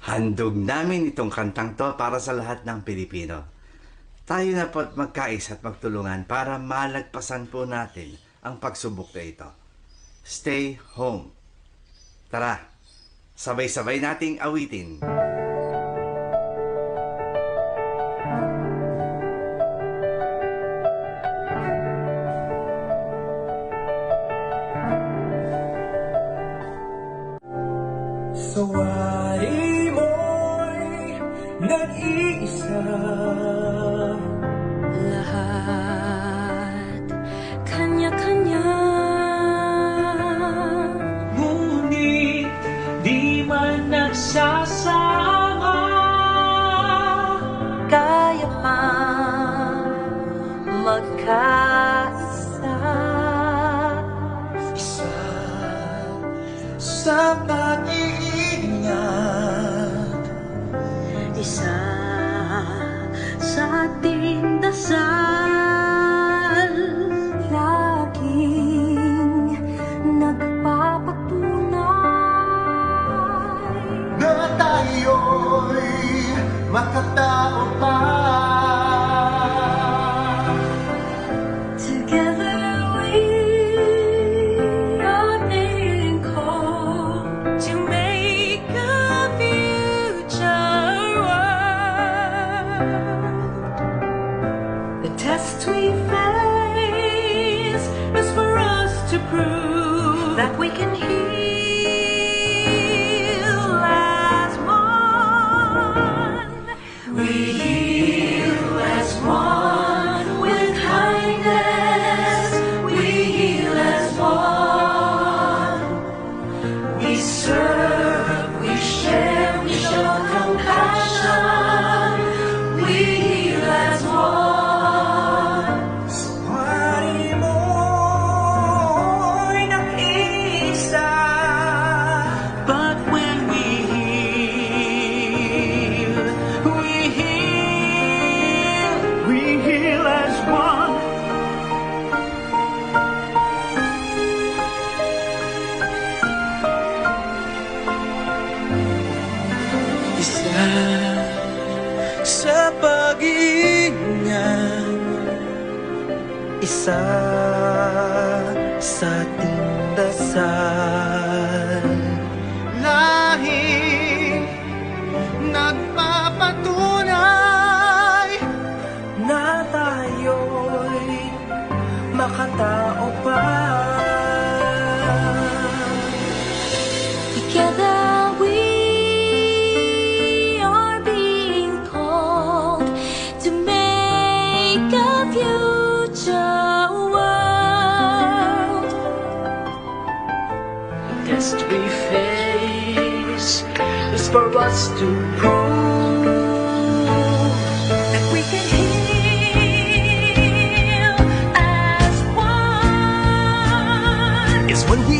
Handog namin itong kantang to para sa lahat ng Pilipino. Tayo na po't magkaisa at magtulungan para malagpasan po natin ang pagsubok na ito. Stay home. Tara, sabay-sabay nating awitin. Sawari mo'y nag-iisa. Lahat, kanya-kanya. Ngunit di man nagsasama. Kaya man magkaisa. Isa sa pag-iingat. Isa sa ating dasal. Laging nagpapatunay Na tayo'y makatao pa. Together we are being called to make a future world. The test we face is for us to prove that we can heal as one. We heal as one with kindness. We heal as one. We serve, we share, we show compassion. We heal as one. Sawari mo'y nag-iisa. But when we heal as one. Isa sa pag-iingat. Isa sa ating dasal. Lahing nagpapatunay na tayo'y makatao pa. Together we are being called to make a future world. Test we face is for us to prove That we can heal as one. is when we